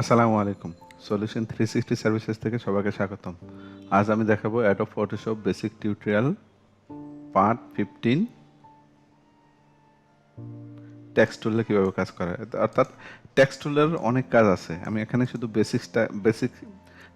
আসসালামু আলাইকুম। Solution 360 services থেকে সবাইকে স্বাগতম। আজ আমি দেখাবো Adobe Photoshop basic tutorial part 15 text টুলে কিভাবে কাজ করা হয়। অর্থাৎ টেক্সট টুলের অনেক কাজ আছে। আমি এখানে শুধু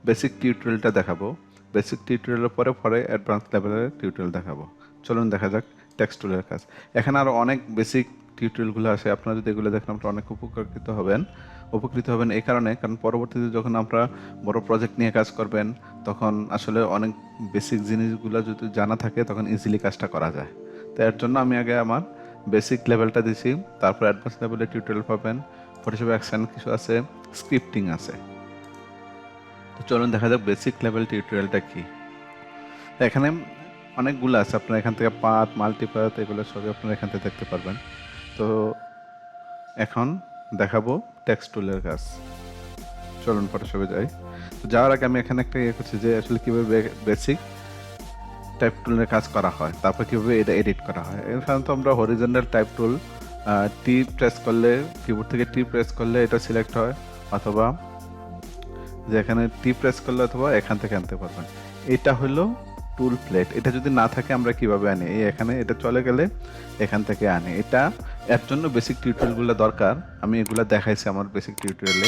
বেসিক টিউটোরিয়ালটা দেখাবো। বেসিক টিউটোরিয়ালের পরে পরে অ্যাডভান্স লেভেলের টিউটোরিয়াল দেখাবো। চলুন দেখা যাক টেক্সট টুলের কাজ। এখানে আরও অনেক বেসিক টিউটোরিয়ালগুলো আছে। আপনারা যদি এগুলো দেখেন আপনারা অনেক উপকৃত হবেন এই কারণে, কারণ পরবর্তীতে যখন আপনারা বড় প্রজেক্ট নিয়ে কাজ করবেন তখন আসলে অনেক বেসিক জিনিসগুলো যদি জানা থাকে তখন ইজিলি কাজটা করা যায়। তো এর জন্য আমি আগে আমার বেসিক লেভেলটা দিছি, তারপর অ্যাডভান্স লেভেলের টিউটোরিয়াল পাবেন। ফটোশপ অ্যাকশন কিছু আছে, স্ক্রিপ্টিং আছে। তো চলুন দেখা যাক বেসিক লেভেল টিউটোরিয়ালটা কি। এখানে অনেকগুলো আছে, আপনারা এখান থেকে পাথ, মাল্টিপাথ এগুলো সবই আপনারা এখান থেকে দেখতে পারবেন। তো এখন দেখাবো টেক্সট টুলের কাজ। চলুন ফটোশপে যাই। তো যাওয়ার আগে আমি এখানে একটা করছি যে আসলে কীভাবে বেসিক টাইপ টুলের কাজ করা হয়, তারপর কীভাবে এটা এডিট করা হয়। সাধারণত আমরা হরিজন্টাল টাইপ টুল টি প্রেস করলে, কিবোর্ড থেকে টি প্রেস করলে এটা সিলেক্ট হয়, অথবা যে এখানে টি প্রেস করলে অথবা এখান থেকে আনতে পারবেন। এটা হলো টুল প্লেট। এটা যদি না থাকে আমরা কিভাবে আনি, এই এখানে এটা চলে গেলে এখান থেকে আনি। এটা এর জন্য বেসিক টিউটোরিয়ালগুলো দরকার। আমি এগুলো দেখাইছি আমার বেসিক টিউটোরিয়ালে।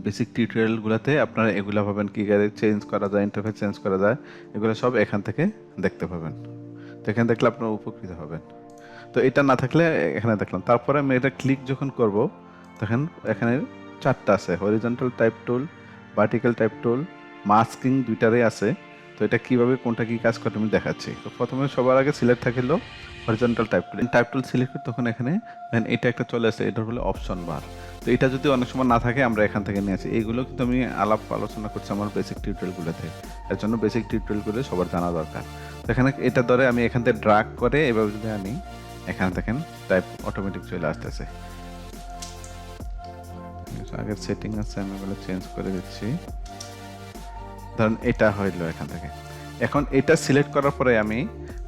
বেসিক টিউটোরিয়ালগুলোতে আপনারা এগুলো পাবেন, কী করে চেঞ্জ করা যায়, ইন্টারফেস চেঞ্জ করা যায়, এগুলো সব এখান থেকে দেখতে পাবেন। তো এখানে দেখলে আপনারা উপকৃত হবেন। তো এটা না থাকলে এখানে দেখলাম। তারপরে আমি এটা ক্লিক যখন করব তখন এখানে চারটা আছে, horizontal type tool, vertical type tool, masking দুইটারই আছে। তো এটা কীভাবে কোনটা কী কাজ করে আমি দেখাচ্ছি। তো প্রথমে সবার আগে সিলেক্ট থাকিল হরিজন্টাল টাইপ টুল সিলেক্ট করি, তখন এখানে এটা একটা চলে আসে, এটা হলো অপশন বার। তো এটা যদি অনেক সময় না থাকে আমরা এখান থেকে নিয়ে আসি। এইগুলো কিন্তু আমি আলোচনা করছি আমার বেসিক টিউটোরিয়ালগুলোতে। এর জন্য বেসিক টিউটোরিয়ালগুলো সবার জানা দরকার। তো এখানে এটা ধরে আমি এখান থেকে ড্রাগ করে এভাবে যদি আনি, এখানে দেখেন টাইপ অটোমেটিক চলে আসতেছে। আগের সেটিং আছে, আমি এগুলো চেঞ্জ করে দিচ্ছি। ধরেন এটা হইলো এখান থেকে। এখন এটা সিলেক্ট করার পরে আমি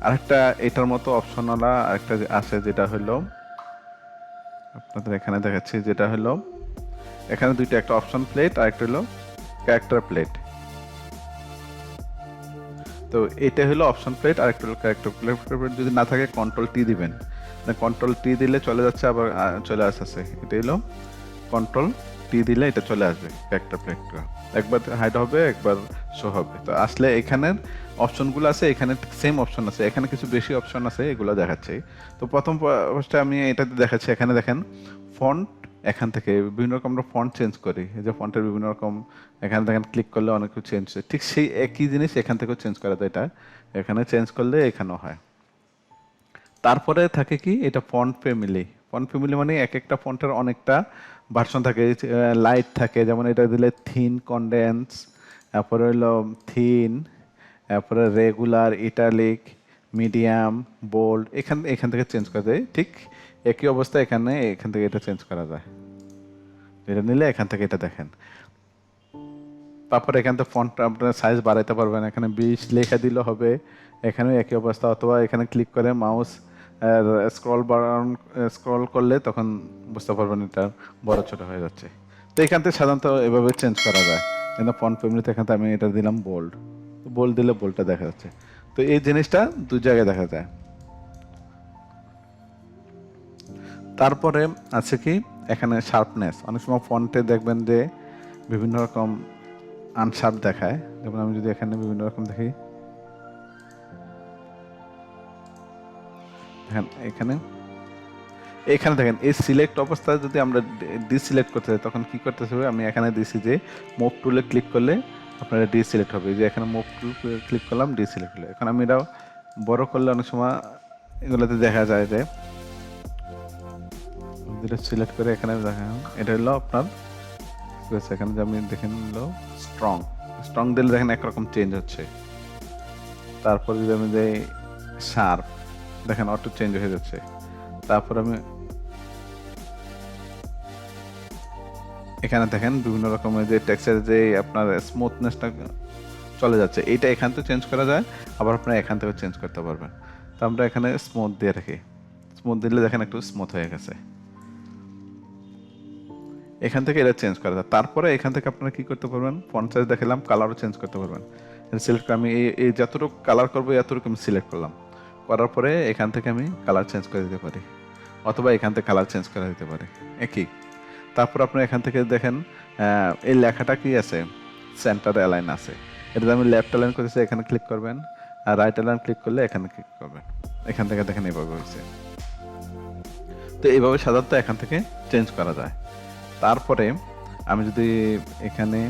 আরেকটা এটার মতো অপশনালা আরেকটা আছে, যেটা হলো আপনাদের এখানে দেখাচ্ছি, যেটা হলো এখানে দুইটা, একটা অপশন প্লেট আর একটা হলো ক্যারেক্টার প্লেট। তো এটা হলো অপশন প্লেট আর একটা হলো ক্যারেক্টার প্লেট। যদি না থাকে কন্ট্রোল টি দিবেন, কন্ট্রোল টি দিলে চলে যাচ্ছে, আবার চলে আসছে। এটা হলো কন্ট্রোল টি দিলে এটা চলে আসবে ক্যারেক্টার প্লেটটা, একবার হাইড হবে একবার শো হবে। তো আসলে এখানের অপশনগুলো আছে, এখানে সেম অপশন আছে, এখানে কিছু বেশি অপশন আছে, এগুলো দেখাচ্ছে। তো প্রথম অবস্থায় আমি এটাতে দেখাচ্ছি। এখানে দেখেন ফন্ট, এখান থেকে বিভিন্ন রকম আমরা ফন্ট চেঞ্জ করি। এই যে ফন্টের বিভিন্ন রকম, এখানে দেখেন ক্লিক করলে অনেক কিছু চেঞ্জ হয়। ঠিক সেই একই জিনিস এখান থেকেও চেঞ্জ করা যায়। এটা এখানে চেঞ্জ করলে এখানেও হয়। তারপরে থাকে কি, এটা ফন্ট ফ্যামিলি। ফন্ট ফ্যামিলি মানে এক একটা ফন্টের অনেকটা ভার্সন থাকে, লাইট থাকে, যেমন এটা দিলে থিন, কনডেন্স, তারপরে হলো থিন, তারপরে রেগুলার, ইটালিক, মিডিয়াম, বোল্ড, এখান থেকে চেঞ্জ করা যায়। ঠিক একই অবস্থা এখান থেকে এটা চেঞ্জ করা যায়। এটা নিলে এখান থেকে এটা দেখেন। তারপরে এখান থেকে ফন্ট আপনার সাইজ বাড়াইতে পারবেন, এখানে 20 লেখা দিলে হবে, এখানেও একই অবস্থা। অথবা এখানে ক্লিক করে মাউস স্ক্রল করলে তখন বুঝতে পারবেন এটা বড় ছোট হয়ে যাচ্ছে। তো এখান থেকে সাধারণত এভাবে চেঞ্জ করা যায়। কিন্তু ফন্ট ফ্যামিলিতে এখান থেকে আমি এটা দিলাম বোল্ড, বোল্ড দিলে বোল্ডটা দেখা যাচ্ছে। তো এই জিনিসটা দুই জায়গায় দেখা যায়। তারপরে আছে কি, এখানে শার্পনেস। অনেক সময় ফন্টে দেখবেন যে বিভিন্ন রকম আনশার্প দেখায়। যেমন আমি যদি এখানে বিভিন্ন রকম দেখি, এখানে এখানে দেখেন এই সিলেক্ট অবস্থায় যদি আমরা ডিসিলেক্ট করতে চাই তখন কি করতে হবে, আমি এখানে দিছি যে মুভ টুলে ক্লিক করলে আপনার ডিসিলেক্ট হবে। যে এখানে মুভ টুল ক্লিক করলাম, ডিসিলেক্ট হলো। এখন আমি এটাও বড় করলে অনেক সময় এগুলোতে দেখা যায় যে সিলেক্ট করে এখানে দেখেন এটা হলো আপনার এখানে যে আমি দেখেন হলো স্ট্রং। স্ট্রং দিলে দেখেন একরকম চেঞ্জ হচ্ছে। তারপর যদি আমি যাই শার্প, দেখেন অটো চেঞ্জ হয়ে যাচ্ছে। তারপর আমি এখানে দেখেন বিভিন্ন রকমের যে টেক্সচার যে আপনার স্মুথনেসটা চলে যাচ্ছে, এইটা এখান থেকে চেঞ্জ করা যায়, আবার আপনারা এখান থেকেও চেঞ্জ করতে পারবেন। তো আমরা এখানে স্মুথ দিয়ে রাখি, স্মুথ দিলে দেখেন একটু স্মুথ হয়ে গেছে। এখান থেকে এটা চেঞ্জ করা যায়। তারপরে এখান থেকে আপনারা কি করতে পারবেন, ফন্ট সাইজ দেখালাম, কালারও চেঞ্জ করতে পারবেন। সিলেক্ট করে আমি এই যতটুকু কালার করবো এতটুকু আমি সিলেক্ট করলাম, করার পরে এখান থেকে আমি কালার চেঞ্জ করে দিতে পারি, অথবা এখান থেকে কালার চেঞ্জ করে দিতে পারি একই। তারপর আপনি এখান থেকে দেখেন এই লেখাটা কি আছে, সেন্টার অ্যালাইন আছে। এটা আমি লেফট অ্যালাইন করেছি, এখানে ক্লিক করবেন, আর রাইট অ্যালাইন ক্লিক করলে এখানে ক্লিক করবেন। এখান থেকে দেখেন এইভাবে হয়েছে। তো এইভাবে সাধারণত এখান থেকে চেঞ্জ করা যায়। তারপরে আমি যদি এখানে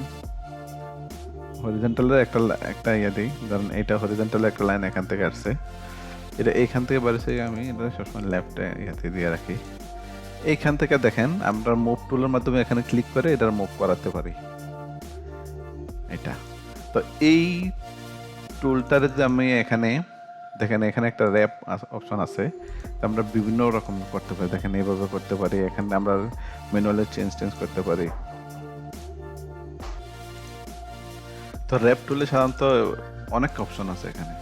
হরিজন্টালের একটা ইয়ে দিই, ধরেন এটা হরিজন্টালের একটা লাইন এখান থেকে আসছে, এটা এইখান থেকে বাড়ছে, আমি এটা সবসময় লেফটে ইয়াতে দিয়ে রাখি। এইখান থেকে দেখেন আমরা মুভ টুলের মাধ্যমে এখানে ক্লিক করে এটার মুভ করাতে পারি এটা। তো এই টুলটার যে আমি এখানে দেখেন এখানে একটা র্যাপ অপশন আছে, আমরা বিভিন্ন রকম করতে পারি। দেখেন এইভাবে করতে পারি, এখানে আমরা ম্যানুয়ালি চেঞ্জ করতে পারি। তো র্যাপ টুলে সাধারণত অনেক অপশন আছে এখানে,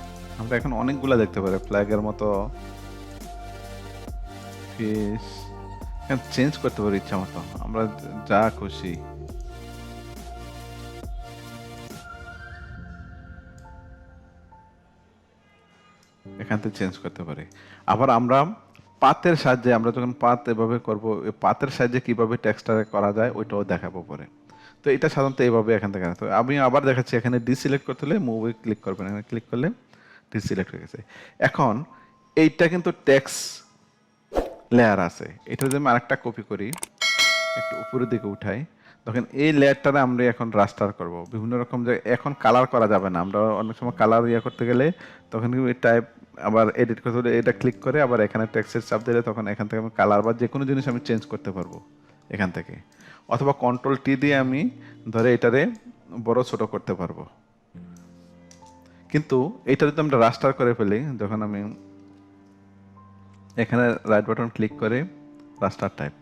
আমরা এখন অনেকগুলা দেখতে পারি, ফ্ল্যাগের মতো ফিস চেঞ্জ করতে পারি ইচ্ছা মতো, আমরা যা খুশি। এখান থেকে চেঞ্জ করতে পারি। আবার আমরা পাতের সাহায্যে, আমরা যখন পাত এভাবে করবো, পাতের সাহায্যে কিভাবে টেক্সটটা করা যায় ওইটাও দেখাবো পরে। তো এটা সাধারণত এইভাবে এখান থেকে। তো আমি আবার দেখাচ্ছি, এখানে ডিসিলেক্ট করতে হলে মুভে ক্লিক করবেন, এখানে ক্লিক করলে ডিসিলেক্ট হয়ে গেছে। এখন এইটা কিন্তু টেক্সট লেয়ার আছে, এটা যদি আমি আরেকটা কপি করি, একটু উপরের দিকে উঠাই, তখন এই লেয়ারটারে আমরা এখন রাস্টার করব বিভিন্ন রকম জায়গায়। এখন কালার করা যাবে না, আমরা অনেক সময় কালার করতে গেলে তখন কিন্তু টাইপ আবার এডিট করতে হলে এটা ক্লিক করে আবার এখানে টেক্সটের চাপ দিলে তখন এখান থেকে আমি কালার বা যে কোনো জিনিস আমি চেঞ্জ করতে পারবো এখান থেকে। অথবা কন্ট্রোল টি দিয়ে আমি ধরে এটারে বড় ছোট করতে পারবো। কিন্তু এটা যদি আমরা রাস্টার করে ফেলি, যখন আমি এখানে রাইট বাটন ক্লিক করে রাস্টার টাইপ,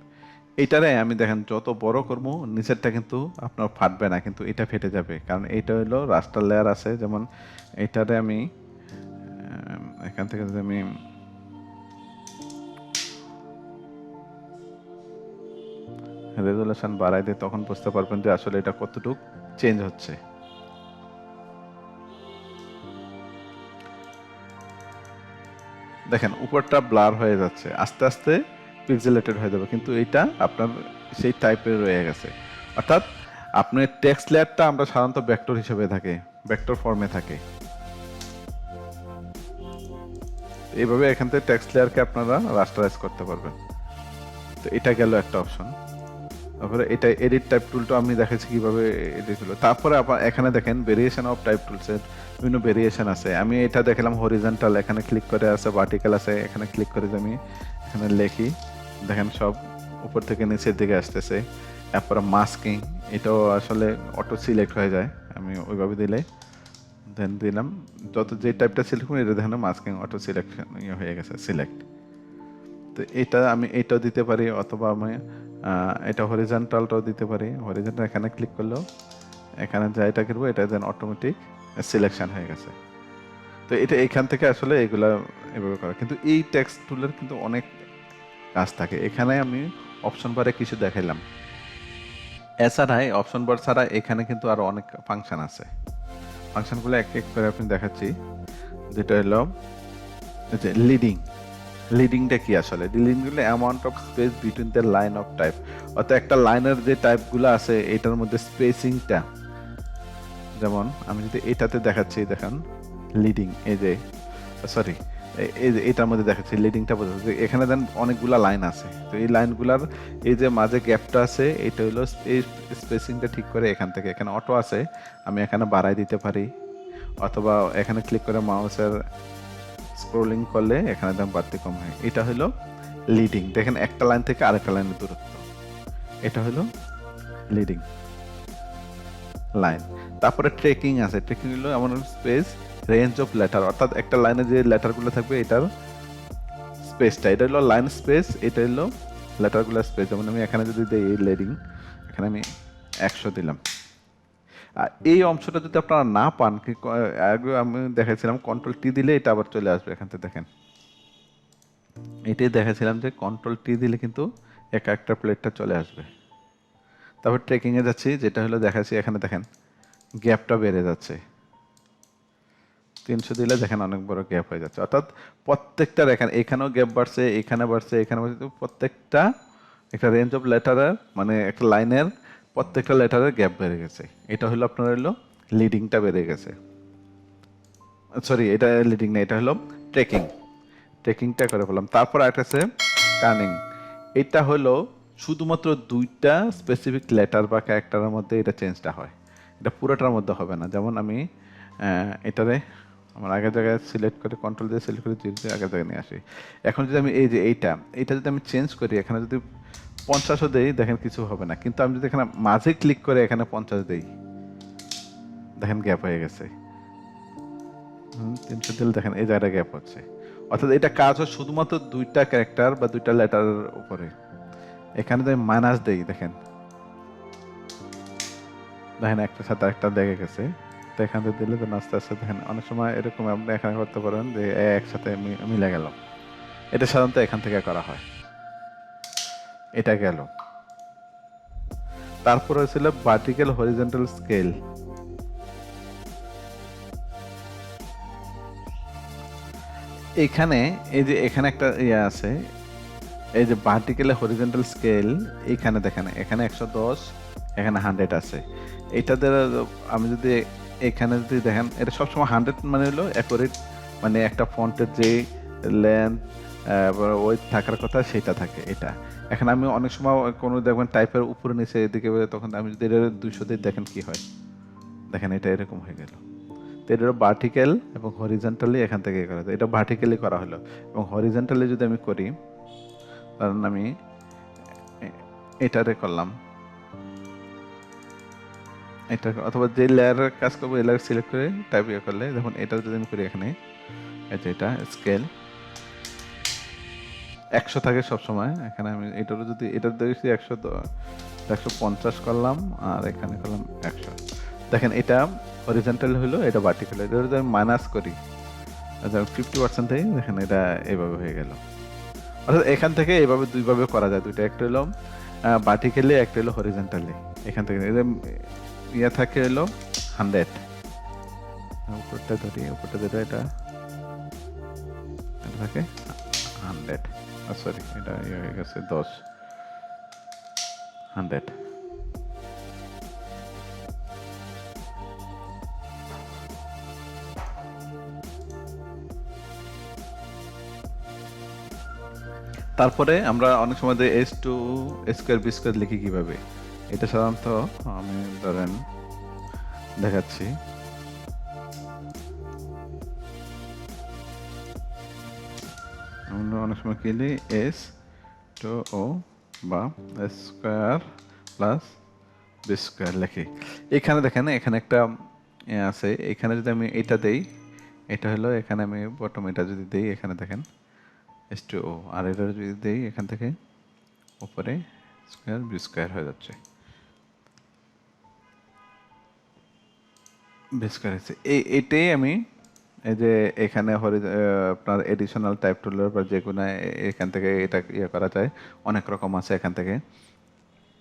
এইটারে আমি দেখেন যত বড় করবো নিচেরটা কিন্তু আপনার ফাটবে না, কিন্তু এটা ফেটে যাবে, কারণ এইটা হলো রাস্টার লেয়ার আছে। যেমন এইটারে আমি এখান থেকে যদি আমি রেজুলেশন বাড়াই দিই, তখন বুঝতে পারবেন যে আসলে এটা কতটুকু চেঞ্জ হচ্ছে। দেখেন উপরটা ব্লার হয়ে যাচ্ছে, আস্তে আস্তে পিক্সেলেটেড হয়ে যাবে, কিন্তু এটা আপনার সেই টাইপের রয়ে গেছে। অর্থাৎ আপনার টেক্সট লেয়ারটা আমরা সাধারণত ভেক্টর হিসেবে থাকে, ভেক্টর ফর্মে থাকে। এইভাবে এখান থেকে টেক্সট লেয়ারকে আপনারা রাস্টারাইজ করতে পারবেন। তো এটা গেল একটা অপশন। তারপরে এটা এডিট টাইপ টুলটা আমি দেখাচ্ছি কিভাবে এডিট হলো। তারপরে আবার এখানে দেখেন ভেরিয়েশন অফ টাইপ টুলসের বিভিন্ন ভেরিয়েশন আছে। আমি এটা দেখালাম হরিজন্টাল, এখানে ক্লিক করে আছে ভার্টিক্যাল আছে, এখানে ক্লিক করে আমি এখানে লেখি, দেখেন সব উপর থেকে নিচের দিকে আসতেছে। তারপরে মাস্কিং, এটাও আসলে অটো সিলেক্ট হয়ে যায়, আমি ওইভাবে দিলে দেন দিলাম যত যে টাইপটা সিলেক্ট করি এটা দেখেন মাস্কিং অটো সিলেকশন হয়ে গেছে সিলেক্ট। তো এটা আমি এটাও দিতে পারি, অথবা আমি এটা হরিজন্টালটাও দিতে পারি। হরিজন্টাল এখানে ক্লিক করলেও এখানে যা এটা করবো এটা দেন অটোমেটিক সিলেকশন হয়ে গেছে। তো এটা এইখান থেকে আসলে এগুলা এভাবে করা। কিন্তু এই টেক্সট টুলের কিন্তু অনেক কাজ থাকে। এখানে আমি অপশন বারে কিছু দেখাইলাম, এছাড়াই অপশন বার ছাড়া এখানে কিন্তু আরো অনেক ফাংশন আছে। ফাংশনগুলো এক এক করে আপনি দেখাচ্ছি। যেটা হলো যে লিডিংটা কি আসলে? লিডিং হলো amount of speech between the line of type. অর্থাৎ একটা লাইনের যে টাইপগুলো আছে এটার মধ্যে স্পেসিংটা, যেমন আমি যদি এটাতে দেখাচ্ছি, দেখেন লিডিং, এই যে সরি এই যে এটার মধ্যে দেখাচ্ছি লিডিংটা বোঝাচ্ছে এখানে দেন অনেকগুলা লাইন আছে। তো এই লাইনগুলার এই যে মাঝে গ্যাপটা আছে এটা হলো এই স্পেসিংটা ঠিক করে এখান থেকে, এখানে অটো আছে, আমি এখানে বাড়াই দিতে পারি, অথবা এখানে ক্লিক করে মাউসের স্ক্রোলিং করলে এখানে দাম বাড়তে কম হয়। এটা হলো লিডিং, দেখেন একটা লাইন থেকে আরেকটা লাইনের দূরত্ব, এটা হলো লিডিং লাইন। তারপরে ট্রেকিং আছে, ট্রেকিং হলো এমন স্পেস রেঞ্জ অফ লেটার, অর্থাৎ একটা লাইনে যে লেটারগুলো থাকবে এটার স্পেসটা, এটা হলো লাইন স্পেস, এটা হলো লেটারগুলোর স্পেস। যেমন আমি এখানে যদি দিই এই লিডিং, এখানে আমি 100 দিলাম। আর এই অংশটা যদি আপনারা না পান, কি আগে আমি দেখাইছিলাম কন্ট্রোল টি দিলে এটা আবার চলে আসবে এখান থেকে, দেখেন এটাই দেখাছিলাম যে কন্ট্রোল টি দিলে কিন্তু এক একটা প্লেটটা চলে আসবে। তারপর ট্রেকিংয়ে যাচ্ছি, যেটা হলো দেখাচ্ছি, এখানে দেখেন গ্যাপটা বেড়ে যাচ্ছে। 300 দিলে দেখেন অনেক বড় গ্যাপ হয়ে যাচ্ছে, অর্থাৎ প্রত্যেকটা দেখেন এখানেও গ্যাপ বাড়ছে, এখানে বাড়ছে, এখানে বাড়ছে, প্রত্যেকটা একটা রেঞ্জ অফ লেটারের মানে একটা লাইনের প্রত্যেকটা লেটারের গ্যাপ বেড়ে গেছে। এটা হলো আপনার হলো লিডিংটা বেড়ে গেছে, সরি এটা লিডিং না, এটা হলো ট্রেকিং। ট্রেকিংটা করে ফেললাম। তারপর একটা আছে কার্নিং। এটা হলো শুধুমাত্র দুইটা স্পেসিফিক লেটার বা ক্যারেক্টারের মধ্যে এটা চেঞ্জটা হয়, এটা পুরোটার মধ্যে হবে না। যেমন আমি এটারে আমার আগের জায়গায় সিলেক্ট করে কন্ট্রোল দিয়ে সিলেক্ট করে জিরো দিয়ে আগের জায়গায় নিয়ে আসি। এখন যদি আমি এই যে এইটা যদি আমি চেঞ্জ করি, এখানে যদি 50ও দেই দেখেন কিছু হবে না, কিন্তু আমি যদি এখানে মাঝে ক্লিক করে এখানে 50 দেই দেখেন গ্যাপ হয়ে গেছে। 300 দিলে দেখেন এই জায়গাটা গ্যাপ হচ্ছে, অর্থাৎ এটা কাজ হয় শুধুমাত্র দুইটা ক্যারেক্টার বা দুইটা লেটারের উপরে। এখানে যদি মাইনাস দেই দেখেন দেখেন একটার সাথে একটা লেগে গেছে। তো এখান থেকে দিলে তো আস্তে আস্তে দেখেন অনেক সময় এরকম আপনি এখানে করতে পারেন যে একসাথে মিলে গেল। এটা সাধারণত এখান থেকে করা হয়। এটা গেল। তারপরে ছিল ভার্টিক্যাল হরিজন্টাল স্কেল। এখানে এই যে এখানে একটা ইয়ে আছে, এই যে ভার্টিক্যাল হরিজন্টাল স্কেল, এইখানে দেখেন এখানে 110, এখানে 100 আছে। এটা দ্বারা আমি যদি এখানে যদি দেখেন, এটা সবসময় 100 মানে হলো অ্যাকুরেট, মানে একটা ফন্টের যে লেন্থ ওয়েট থাকার কথা সেটা থাকে এটা। এখন আমি অনেক সময় কোনো দেখবেন টাইপের উপরে নিচে এদিকে, তখন আমি যদি এটা 200 দিই দেখেন কি হয়, দেখেন এটা এরকম হয়ে গেল। তো এটা ভার্টিক্যাল এবং হরিজন্টালি এখান থেকে করা যায়। এটা ভার্টিক্যালি করা হলো, এবং হরিজন্টালি যদি আমি করি, কারণ আমি এটারে করলাম, এটা অথবা যে লেয়ারের কাজ করবো এই লেয়ার সিলেক্ট করে টাইপ ইয়ে করলে দেখুন এটা যদি আমি করি এখানে, এই যে এটা স্কেল 100 থাকে সবসময়। এখানে আমি এটারও যদি এটা দেখছি 150 করলাম, আর এখানে করলাম 100, দেখেন এটা হরিজন্টাল হলো, এটা ভার্টিক্যাল। এটা যদি আমি মাইনাস করি 50% দেখেন এটা এইভাবে হয়ে গেল। অর্থাৎ এখান থেকে এইভাবে দুইভাবে করা যায়, দুইটা, একটা হলো ভার্টিক্যালি, একটা হলো হরিজন্টালি। এখান থেকে ইয়ে থাকে হলো 100, উপরটা ধরি, উপরটা ধরে এটা থাকে 100, সরি এটা ইয়ে হয়ে গেছে 10, 100। তারপরে আমরা অনেক সময় s two square b square লিখি কিভাবে, এটা সাধারণত আমি ধরেন দেখাচ্ছি। আমরা অনেক সময় কি লিখি এস টু ও বা স্কোয়ার প্লাস বি স্কোয়ার লিখি। এখানে দেখেন এখানে একটা আছে, এখানে যদি আমি এটা দেই, এটা হলো এখানে আমি বটম এটা যদি দেই, এখানে দেখেন এস টু ও, আর এটা যদি দেই এখান থেকে উপরে স্কোয়ার বি স্কোয়ার হয়ে যাচ্ছে, বি স্কোয়ার হচ্ছে। এটাই আমি এই যে এখানে আপনার এডিশনাল টাইপ টুলের বা যে কোনো এখান থেকে এটা ইয়ে করা যায়, অনেক রকম আছে। এখান থেকে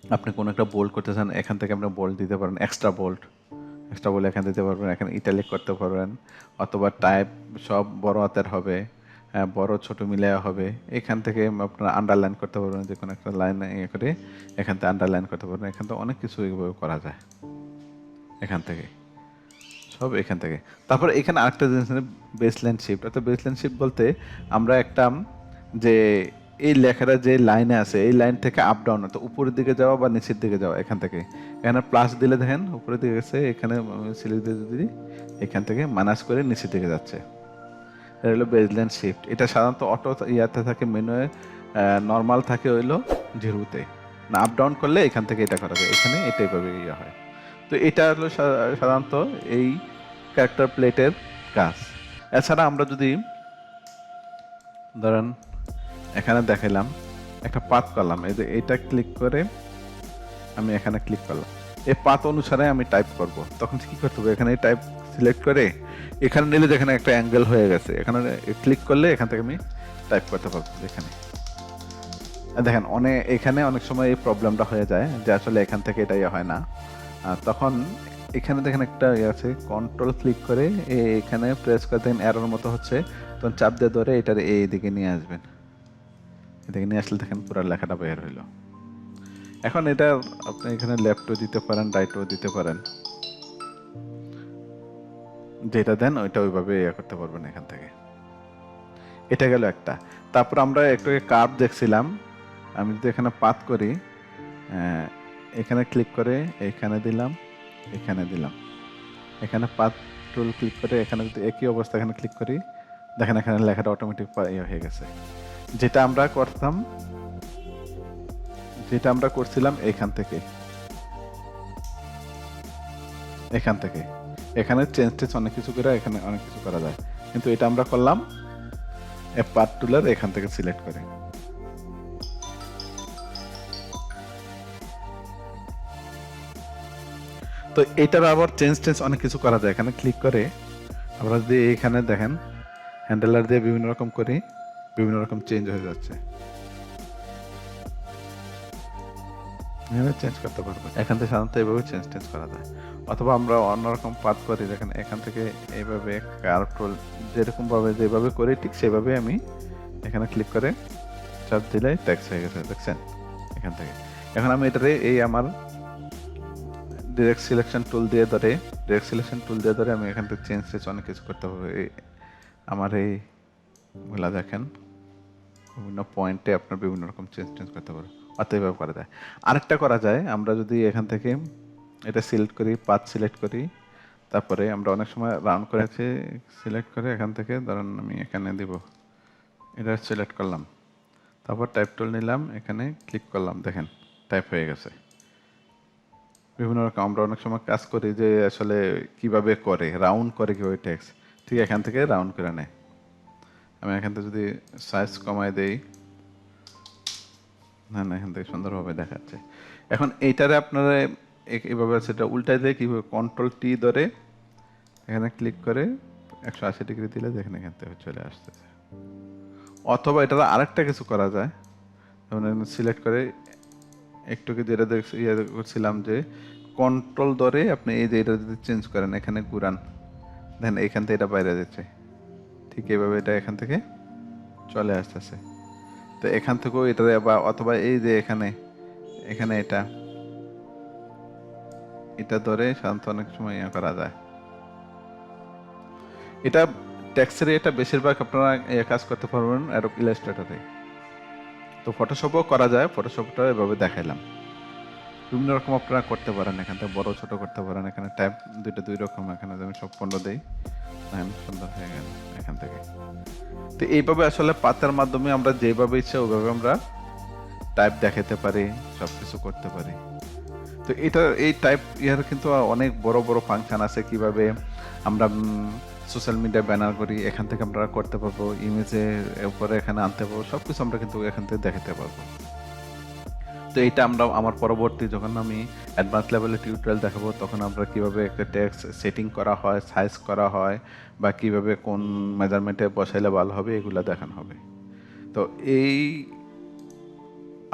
আপনি কোনো একটা বোল্ড করতে চান, এখান থেকে আপনি বোল্ড দিতে পারেন, এক্সট্রা বোল্ড এখানে দিতে পারবেন, এখানে ইটালিক করতে পারবেন, অথবা টাইপ সব বড় হাতের হবে, বড় ছোট মিলে হবে। এখান থেকে আপনারা আন্ডারলাইন করতে পারবেন, যে কোনো একটা লাইন ইয়ে করে এখান থেকে আন্ডারলাইন করতে পারবেন। এখান থেকে অনেক কিছু এইভাবে করা যায়, এখান থেকে সব এখান থেকে। তারপরে এখানে আরেকটা জিনিস বেসলাইন শিফট। অর্থাৎ বেসলাইন শিফট বলতে আমরা একটা যে এই লেখাটা যে লাইনে আছে এই লাইন থেকে আপ ডাউন, অর্থাৎ উপরের দিকে যাওয়া বা নিচের দিকে যাওয়া, এখান থেকে এখানে প্লাস দিলে দেখেন উপরের দিকে গেছে, এখানে সিলেক্ট দিয়ে যদি এখান থেকে মাইনাস করে নিচের দিকে যাচ্ছে, এটা হলো বেসলাইন শিফট। এটা সাধারণত অটো ইয়াতে থাকে, মেনুয়ে নর্মাল থাকে হইলো জিরোতে, না আপ ডাউন করলে এখান থেকে এটা করা যায়, এখানে এটাই ভাবে ইয়ে হয়। তো এটা হলো সাধারণত এই ক্যারেক্টার প্লেটের কাজ। এছাড়া আমরা যদি ধরেন এখানে দেখাইলাম একটা পাথ করলাম, এই যে এটা ক্লিক করে আমি এখানে ক্লিক করলাম, এই পাথ অনুসারে আমি টাইপ করব, তখন কি করতে হবে, এখানে টাইপ সিলেক্ট করে এখানে নিলে যেখানে একটা অ্যাঙ্গেল হয়ে গেছে, এখানে ক্লিক করলে এখান থেকে আমি টাইপ করতে পারবো। এখানে দেখেন এখানে অনেক সময় এই প্রবলেমটা হয়ে যায় যে আসলে এখান থেকে এটা হয় না। তখন এখানে দেখেন একটা আছে, কন্ট্রোল ক্লিক করে এখানে প্রেস করে দেখেন এরর মতো হচ্ছে, তখন চাপ দিয়ে ধরে এটার এইদিকে নিয়ে আসবেন। এদিকে নিয়ে আসলে দেখেন পুরো লেখাটা বের হইলো। এখন এটা আপনি এখানে লেফটও দিতে পারেন, রাইটও দিতে পারেন, যেটা দেন ওইটা ওইভাবে করতে পারবেন এখান থেকে। এটা গেল একটা। তারপর আমরা একটু কার্ভ দেখছিলাম, আমি যদি এখানে পাত করি, এখানে ক্লিক করে এখানে দিলাম, এখানে দিলাম, এখানে পাত টুল ক্লিক করে এখানে যদি একই অবস্থা এখানে ক্লিক করি, দেখেন এখানে লেখাটা অটোমেটিক হয়ে গেছে। যেটা আমরা করছিলাম এখান থেকে এখানে চেঞ্জ অনেক কিছু করে এখানে অনেক কিছু করা যায়, কিন্তু এটা আমরা করলাম পার্ট টুলের এখান থেকে সিলেক্ট করে। তো এটার আবার চেঞ্জ অনেক কিছু করা যায়। এখানে ক্লিক করে আমরা যদি এখানে দেখেন হ্যান্ডেলার দিয়ে বিভিন্ন রকম করি, বিভিন্ন রকম চেঞ্জ হয়ে যাচ্ছে, চেঞ্জ করতে পারবো। এখান থেকে সাধারণত এইভাবে চেঞ্জ করা যায়। অথবা আমরা অন্যরকম পাথ করি, দেখেন এখান থেকে এইভাবে কার্ভ টুল যেভাবে করি ঠিক সেভাবে আমি এখানে ক্লিক করে চাপ দিলে টেক্সট হয়ে গেছে, দেখছেন এখান থেকে। এখন আমি এটারে আমার ডিরেক্ট সিলেকশন টুল দিয়ে ধরে আমি এখান থেকে চেঞ্জ অনেক কিছু করতে হবে। আমার এইগুলা দেখেন বিভিন্ন পয়েন্টে আপনার বিভিন্ন রকম চেঞ্জ করতে পারবেন, অতএব করা যায়। আরেকটা করা যায়, আমরা যদি এখান থেকে এটা সিলেক্ট করি, পাথ সিলেক্ট করি, তারপরে আমরা অনেক সময় রাউন্ড করে সিলেক্ট করে এখান থেকে ধরেন আমি এখানে দিব, এটা সিলেক্ট করলাম, তারপর টাইপ টুল নিলাম, এখানে ক্লিক করলাম, দেখেন টাইপ হয়ে গেছে। বিভিন্ন রকম আমরা অনেক সময় কাজ করি যে আসলে কিভাবে করে রাউন্ড করে কিভাবে টেক্সট, ঠিক এখান থেকে রাউন্ড করে নেয়। আমি এখান থেকে যদি সাইজ কমাই দেই, না এখান থেকে সুন্দরভাবে দেখাচ্ছে। এখন এইটারে আপনারা এইভাবে সেটা উল্টাই দিয়ে কীভাবে, কন্ট্রোল টি ধরে এখানে ক্লিক করে 180 ডিগ্রি দিলে দেখেন এখান থেকে চলে আসতেছে। অথবা এটা আরেকটা কিছু করা যায়, যেমন সিলেক্ট করে একটুকে যেটা করছিলাম যে কন্ট্রোল ধরে আপনি এই যে এটা যদি চেঞ্জ করেন, এখানে ঘুরান, দেখেন এখান থেকে এটা বাইরে যাচ্ছে, ঠিক এইভাবে এটা এখান থেকে চলে আসতেছে। তো এখান থেকেও এটা অথবা এই যে এখানে এটা ধরে সাধারণত অনেক সময় করা যায়। এটা টেক্সটের এটা বেশিরভাগ আপনারা কাজ করতে পারবেন অ্যাডোব ইলাস্ট্রেটরে। তো ফটোশপও করা যায়, ফটোশপটা এভাবে দেখাইলাম। বিভিন্ন রকম আপনারা করতে পারেন, এখান থেকে বড় ছোট করতে পারেন। এখানে ট্যাব দুই রকম, এখানে আমি সব 15 দিই, সুন্দর হয়ে গেল এখান থেকে। তো এইভাবে আসলে পাতার মাধ্যমে আমরা যেভাবে ইচ্ছা ওইভাবে আমরা টাইপ দেখাতে পারি, সব কিছু করতে পারি। তো এই টাইপ কিন্তু অনেক বড় বড় ফাংশন আছে, কিভাবে আমরা সোশ্যাল মিডিয়া ব্যানার করি, এখান থেকে আমরা করতে পারবো, ইমেজের উপরে এখানে আনতে পারবো, সব কিছু আমরা কিন্তু এখান থেকে দেখাতে পারবো। তো এইটা আমরা আমার পরবর্তী যখন আমি অ্যাডভান্স লেভেলের টিউটোরিয়াল দেখাবো, তখন আমরা কিভাবে একটা টেক্সট সেটিং করা হয়, সাইজ করা হয়, বা কিভাবে কোন মেজারমেন্টে বসাইলে ভালো হবে, এগুলো দেখানো হবে। তো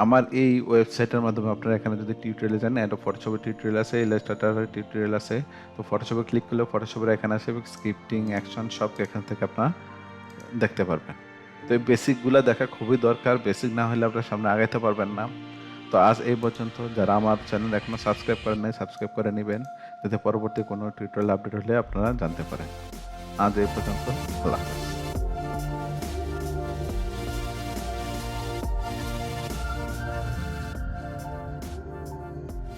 আমার এই ওয়েবসাইটের মাধ্যমে আপনারা এখানে যদি টিউটোরিয়ালে যান, একটা ফটোশপের টিউটোরিয়াল আছে, ইলাস্ট্রেটরের টিউটোরিয়াল আছে। তো ফটোশপে ক্লিক করলে ফটোশপের এখানে আসে স্ক্রিপ্টিং, অ্যাকশন, সব এখান থেকে আপনারা দেখতে পারবেন। তো এই বেসিকগুলো দেখা খুবই দরকার, বেসিক না হলে আপনারা সামনে আগাইতে পারবেন না। তো আজ এই পর্যন্ত। যারা আমার চ্যানেল এখনও সাবস্ক্রাইব করেন নাই, সাবস্ক্রাইব করে নেবেন, যাতে পরবর্তী কোনো টিউটোরিয়াল আপডেট হলে আপনারা জানতে পারেন। আজ এই পর্যন্ত, আল্লাহ হাফেজ।